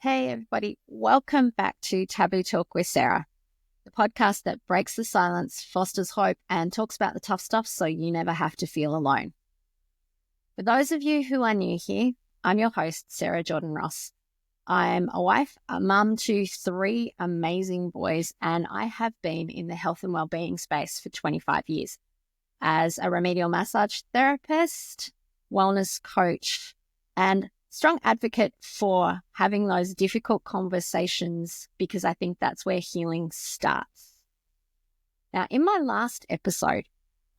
Hey, everybody. Welcome back to Taboo Talk with Sarah, the podcast that breaks the silence, fosters hope, and talks about the tough stuff so you never have to feel alone. For those of you who are new here, I'm your host, Sarah Jordan Ross. I'm a wife, a mum to 3 amazing boys, and I have been in the health and wellbeing space for 25 years as a remedial massage therapist, wellness coach, and strong advocate for having those difficult conversations because I think that's where healing starts. Now, in my last episode,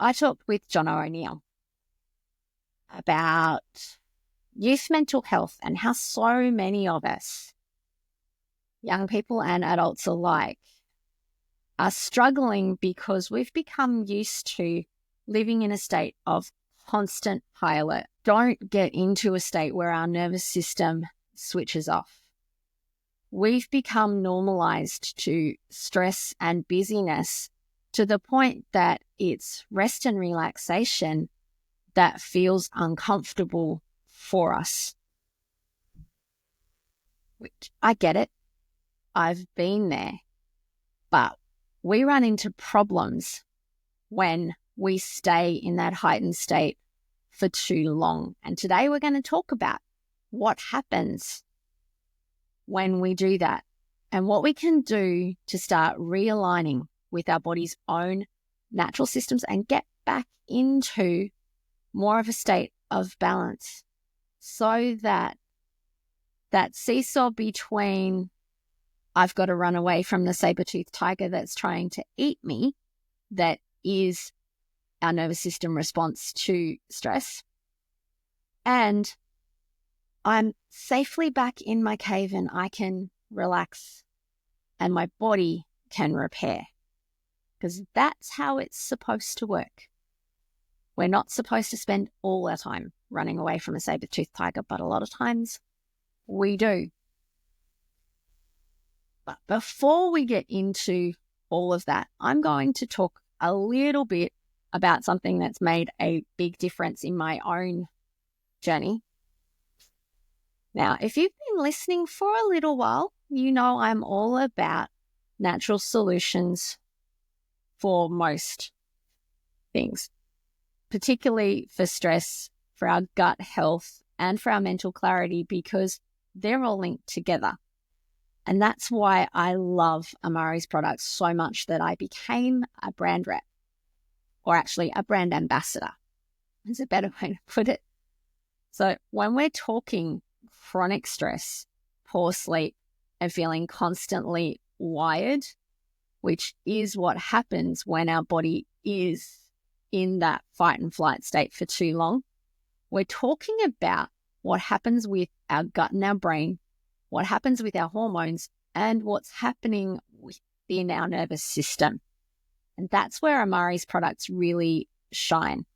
I talked with John O'Neill about youth mental health and how so many of us, young people and adults alike, are struggling because we've become used to living in a state of constant high alert. Don't get into a state where our nervous system switches off. We've become normalized to stress and busyness to the point that it's rest and relaxation that feels uncomfortable for us. Which I get it. I've been there. But we run into problems when we stay in that heightened state for too long. And today we're going to talk about what happens when we do that and what we can do to start realigning with our body's own natural systems and get back into more of a state of balance so that that seesaw between I've got to run away from the saber-toothed tiger that's trying to eat me, that is our nervous system response to stress, and I'm safely back in my cave and I can relax and my body can repair, because that's how it's supposed to work. We're not supposed to spend all our time running away from a saber-toothed tiger, but a lot of times we do. But before we get into all of that, I'm going to talk a little bit about something that's made a big difference in my own journey. Now, if you've been listening for a little while, you know I'm all about natural solutions for most things, particularly for stress, for our gut health, and for our mental clarity, because they're all linked together. And that's why I love Amari's products so much that I became a brand rep, or actually a brand ambassador is a better way to put it. So when we're talking chronic stress, poor sleep, and feeling constantly wired, which is what happens when our body is in that fight and flight state for too long, we're talking about what happens with our gut and our brain, what happens with our hormones, and what's happening within our nervous system. And that's where Amari's products really shine.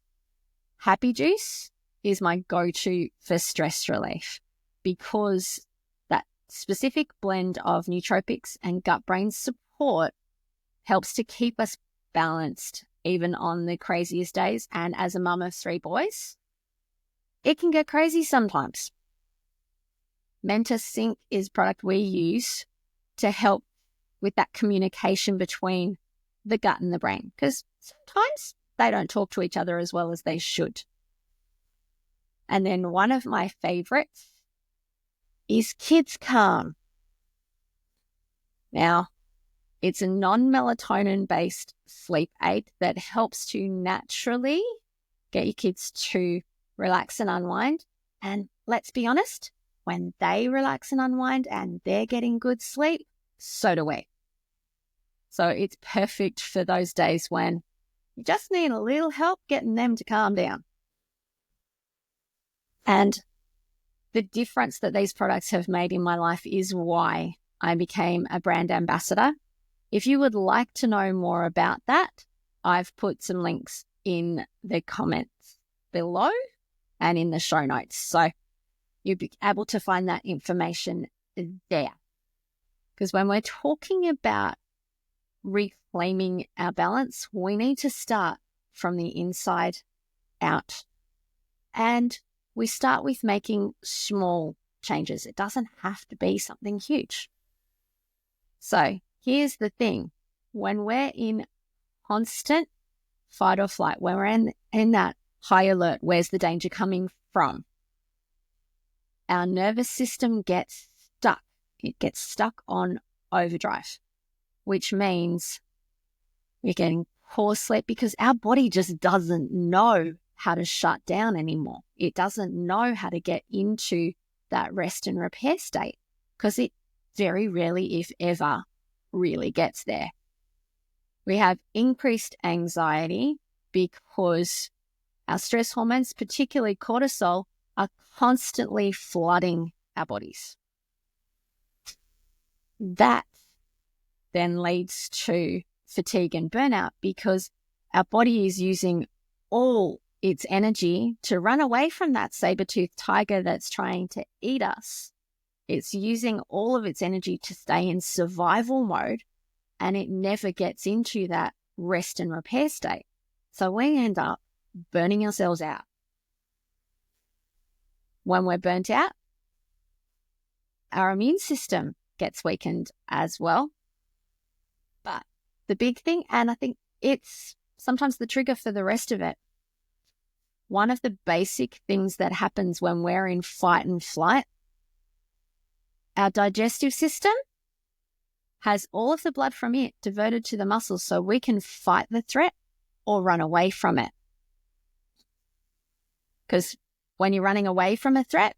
Happy Juice is my go-to for stress relief because that specific blend of nootropics and gut-brain support helps to keep us balanced even on the craziest days. And as a mum of 3 boys, it can get crazy sometimes. Mentor Sync is a product we use to help with that communication between the gut and the brain, because sometimes they don't talk to each other as well as they should. And then one of my favorites is Kids Calm. Now, it's a non-melatonin-based sleep aid that helps to naturally get your kids to relax and unwind. And let's be honest, when they relax and unwind and they're getting good sleep, so do we. So it's perfect for those days when you just need a little help getting them to calm down. And the difference that these products have made in my life is why I became a brand ambassador. If you would like to know more about that, I've put some links in the comments below and in the show notes. So you'll be able to find that information there. Because when we're talking about reclaiming our balance, we need to start from the inside out. And we start with making small changes. It doesn't have to be something huge. So here's the thing. When we're in constant fight or flight, when we're in that high alert, where's the danger coming from? Our nervous system gets stuck. It gets stuck on overdrive, which means we're getting poor sleep because our body just doesn't know how to shut down anymore. It doesn't know how to get into that rest and repair state because it very rarely, if ever, really gets there. We have increased anxiety because our stress hormones, particularly cortisol, are constantly flooding our bodies. That then leads to fatigue and burnout because our body is using all its energy to run away from that saber-toothed tiger that's trying to eat us. It's using all of its energy to stay in survival mode, and it never gets into that rest and repair state. So we end up burning ourselves out. When we're burnt out, our immune system gets weakened as well. But the big thing, and I think it's sometimes the trigger for the rest of it, one of the basic things that happens when we're in fight and flight, our digestive system has all of the blood from it diverted to the muscles so we can fight the threat or run away from it. Because when you're running away from a threat,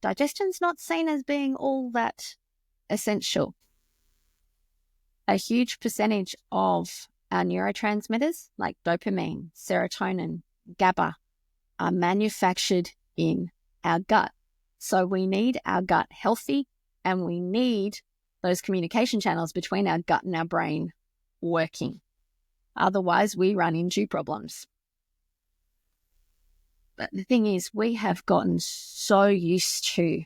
digestion's not seen as being all that essential. A huge percentage of our neurotransmitters like dopamine, serotonin, GABA are manufactured in our gut. So we need our gut healthy, and we need those communication channels between our gut and our brain working. Otherwise, we run into problems. But the thing is, we have gotten so used to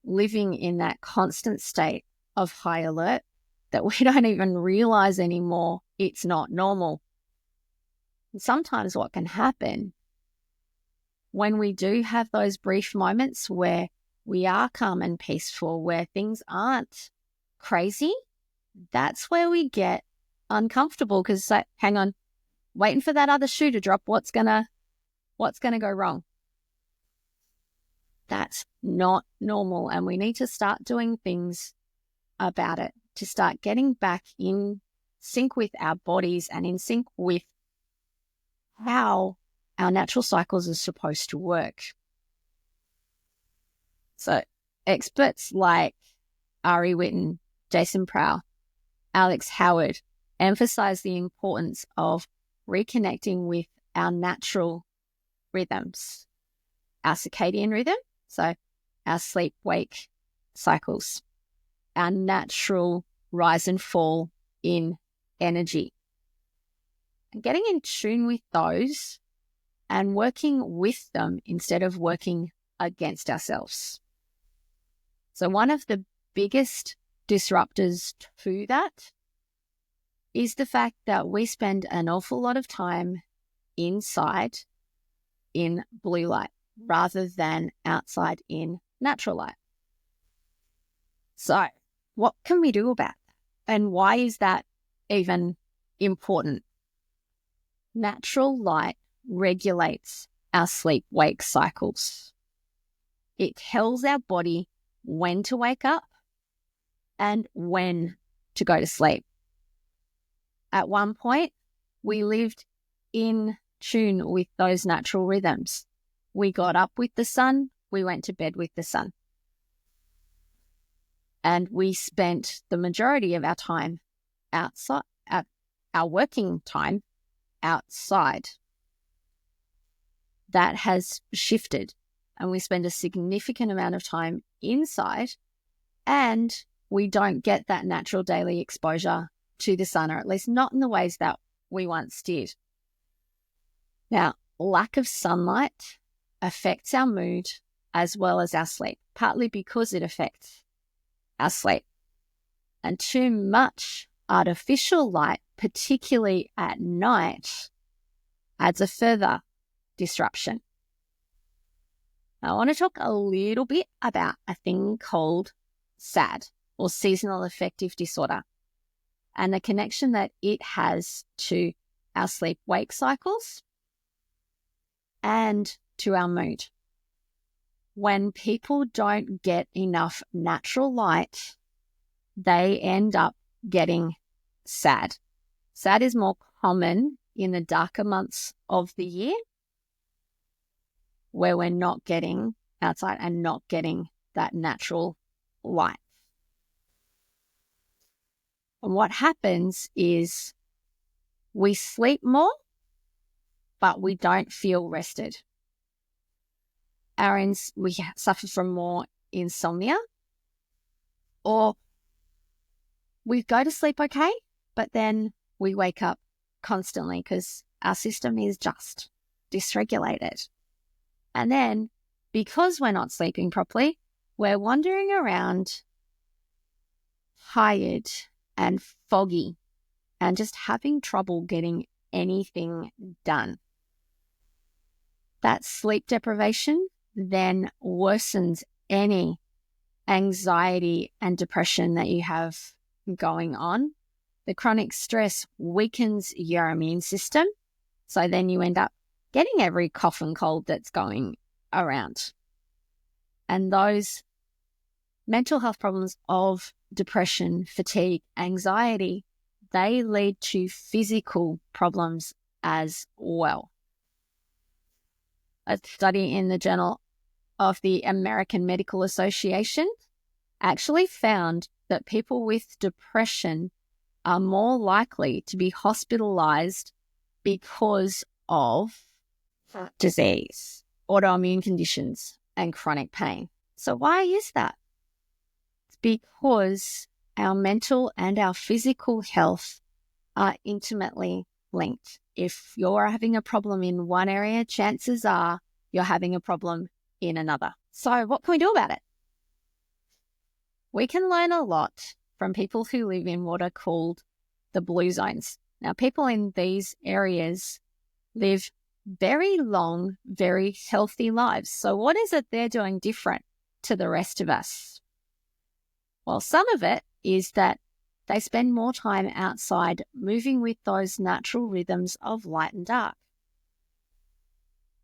living in that constant state of high alert that we don't even realize anymore it's not normal. And sometimes what can happen when we do have those brief moments where we are calm and peaceful, where things aren't crazy, that's where we get uncomfortable because it's like, hang on, waiting for that other shoe to drop, what's gonna go wrong? That's not normal, and we need to start doing things about it to start getting back in sync with our bodies and in sync with how our natural cycles are supposed to work. So experts like Ari Whitten, Jason Prowl, Alex Howard emphasize the importance of reconnecting with our natural rhythms, our circadian rhythm, so our sleep-wake cycles, our natural rise and fall in energy. And getting in tune with those and working with them instead of working against ourselves. So one of the biggest disruptors to that is the fact that we spend an awful lot of time inside in blue light rather than outside in natural light. So what can we do about that? And why is that even important? Natural light regulates our sleep-wake cycles. It tells our body when to wake up and when to go to sleep. At one point, we lived in tune with those natural rhythms. We got up with the sun, we went to bed with the sun. And we spent the majority of our time outside, our working time outside. That has shifted, and we spend a significant amount of time inside, and we don't get that natural daily exposure to the sun, or at least not in the ways that we once did. Now, lack of sunlight affects our mood as well as our sleep, partly because it affects our sleep. And too much artificial light, particularly at night, adds a further disruption. I want to talk a little bit about a thing called SAD, or seasonal affective disorder, and the connection that it has to our sleep-wake cycles and to our mood. When people don't get enough natural light, they end up getting sad. SAD is more common in the darker months of the year, where we're not getting outside and not getting that natural light. And what happens is we sleep more, but we don't feel rested. We suffer from more insomnia, or we go to sleep okay, but then we wake up constantly because our system is just dysregulated. And then because we're not sleeping properly, we're wandering around tired and foggy and just having trouble getting anything done. That sleep deprivation then worsens any anxiety and depression that you have going on. The chronic stress weakens your immune system, so then you end up getting every cough and cold that's going around. And those mental health problems of depression, fatigue, anxiety, they lead to physical problems as well. A study in the Journal of the American Medical Association actually found that people with depression are more likely to be hospitalized because of heart disease, autoimmune conditions, and chronic pain. So why is that? It's because our mental and our physical health are intimately linked. If you're having a problem in one area, chances are you're having a problem in another. So what can we do about it? We can learn a lot from people who live in what are called the blue zones. Now, people in these areas live very long, very healthy lives. So what is it they're doing different to the rest of us? Well, some of it is that they spend more time outside moving with those natural rhythms of light and dark.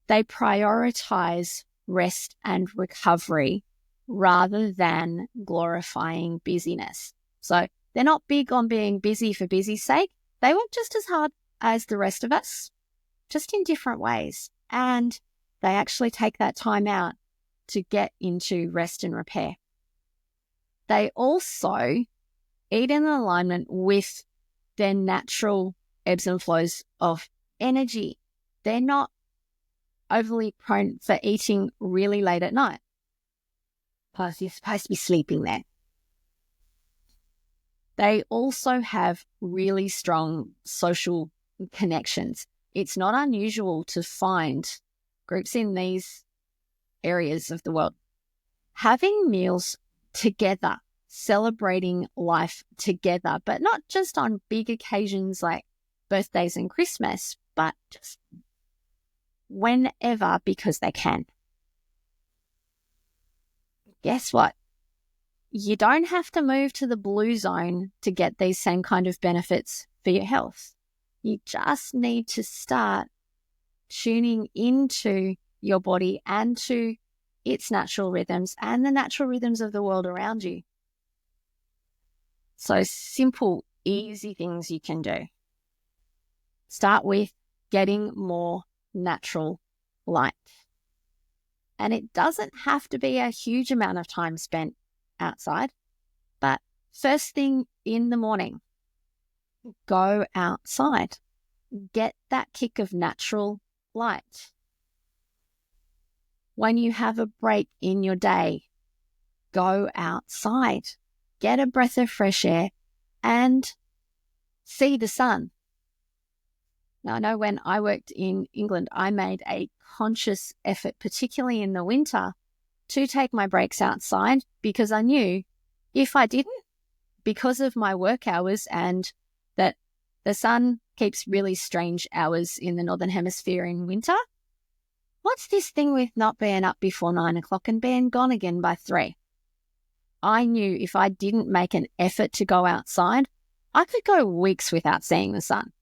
They prioritize rest and recovery rather than glorifying busyness. So they're not big on being busy for busy's sake. They work just as hard as the rest of us, just in different ways. And they actually take that time out to get into rest and repair. They also eat in alignment with their natural ebbs and flows of energy. They're not overly prone for eating really late at night, because you're supposed to be sleeping there. They also have really strong social connections. It's not unusual to find groups in these areas of the world having meals together, celebrating life together, but not just on big occasions like birthdays and Christmas, but just whenever, because they can. Guess what? You don't have to move to the blue zone to get these same kind of benefits for your health. You just need to start tuning into your body and to its natural rhythms and the natural rhythms of the world around you. So simple, easy things you can do. Start with getting more natural light. And it doesn't have to be a huge amount of time spent outside, but first thing in the morning, go outside. Get that kick of natural light. When you have a break in your day, go outside. Get a breath of fresh air and see the sun. Now, I know when I worked in England, I made a conscious effort, particularly in the winter, to take my breaks outside, because I knew if I didn't, because of my work hours and that the sun keeps really strange hours in the Northern Hemisphere in winter, What's this thing with not being up before 9 o'clock and being gone again by 3? I knew if I didn't make an effort to go outside, I could go weeks without seeing the sun.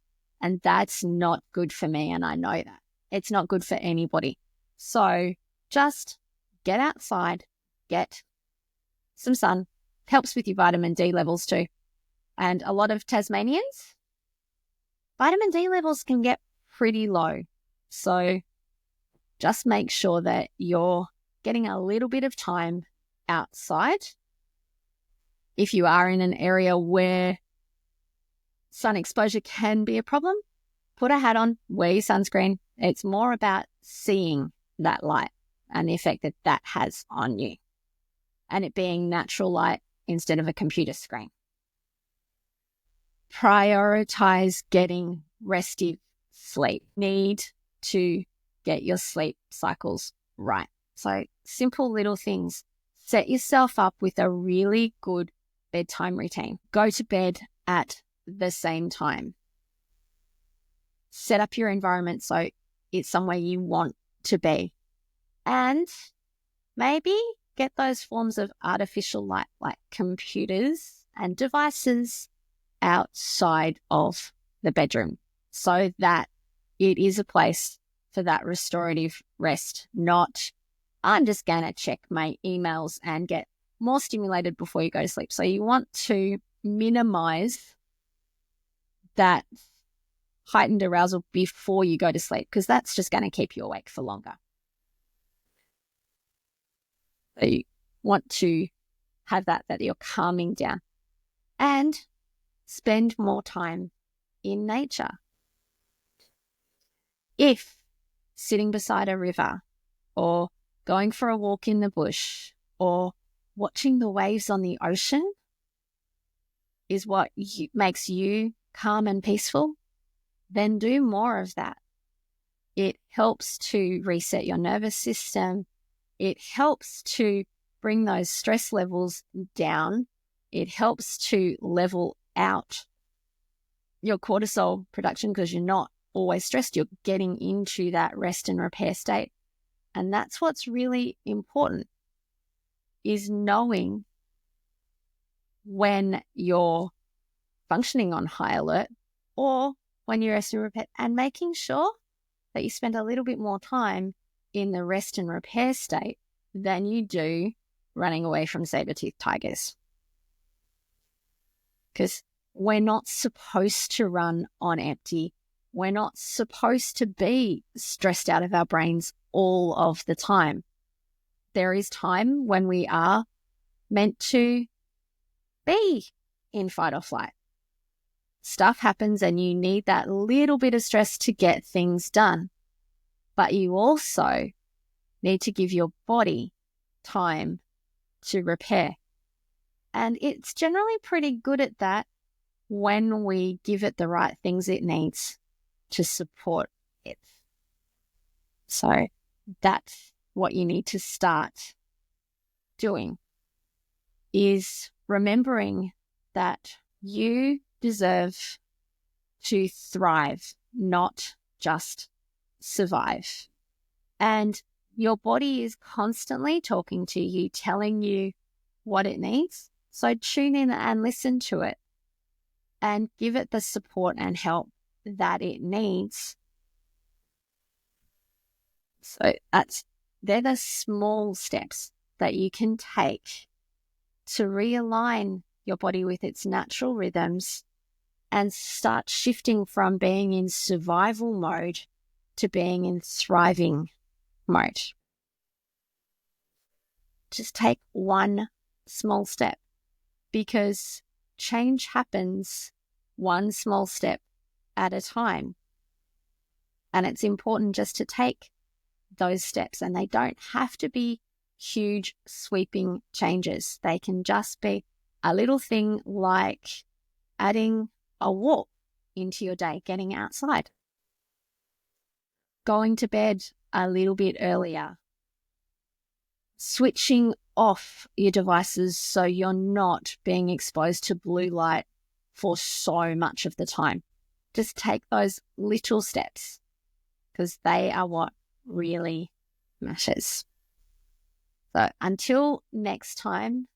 And that's not good for me, and I know that. It's not good for anybody. So just get outside, get some sun. Helps with your vitamin D levels too. And a lot of Tasmanians, vitamin D levels can get pretty low. So just make sure that you're getting a little bit of time outside. If you are in an area where sun exposure can be a problem, put a hat on, wear your sunscreen. It's more about seeing that light and the effect that that has on you, and it being natural light instead of a computer screen. Prioritize getting restive sleep. Need to get your sleep cycles right. So simple little things. Set yourself up with a really good bedtime routine. Go to bed at the same time. Set up your environment so it's somewhere you want to be. And maybe get those forms of artificial light like computers and devices outside of the bedroom so that it is a place for that restorative rest, not I'm just going to check my emails and get more stimulated before you go to sleep. So you want to minimize that heightened arousal before you go to sleep, because that's just going to keep you awake for longer. So you want to have that you're calming down, and spend more time in nature. If sitting beside a river or going for a walk in the bush or watching the waves on the ocean is what makes you calm and peaceful, then do more of that. It helps to reset your nervous system. It helps to bring those stress levels down. It helps to level out your cortisol production because you're not always stressed. You're getting into that rest and repair state. And that's what's really important, is knowing when you're functioning on high alert or when you're rest and repair, and making sure that you spend a little bit more time in the rest and repair state than you do running away from saber-toothed tigers. Because we're not supposed to run on empty. We're not supposed to be stressed out of our brains all of the time. There is time when we are meant to be in fight or flight. Stuff happens and you need that little bit of stress to get things done. But you also need to give your body time to repair. And it's generally pretty good at that when we give it the right things it needs to support it. So that's what you need to start doing, is remembering that you deserve to thrive, not just survive. And your body is constantly talking to you, telling you what it needs. So tune in and listen to it and give it the support and help that it needs. So they're the small steps that you can take to realign your body with its natural rhythms and start shifting from being in survival mode to being in thriving mode. Just take one small step, because change happens one small step at a time. And it's important just to take those steps, and they don't have to be huge sweeping changes. They can just be a little thing like adding a walk into your day, getting outside, going to bed a little bit earlier, switching off your devices so you're not being exposed to blue light for so much of the time. Just take those little steps, because they are what really matters. So until next time,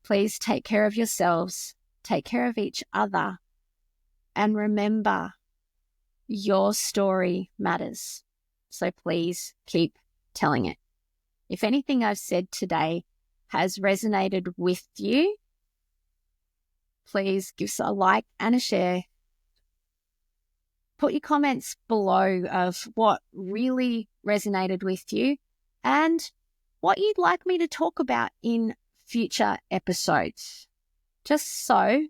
please take care of yourselves, take care of each other, and remember, your story matters. So please keep telling it. If anything I've said today has resonated with you, please give us a like and a share. Put your comments below of what really resonated with you and what you'd like me to talk about in future episodes, just so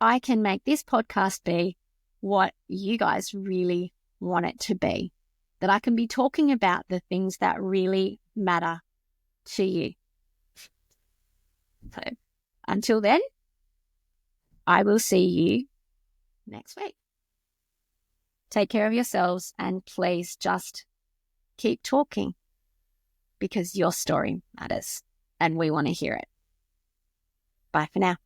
I can make this podcast be what you guys really want it to be, that I can be talking about the things that really matter to you. So until then, I will see you next week. Take care of yourselves and please just keep talking, because your story matters and we want to hear it. Bye for now.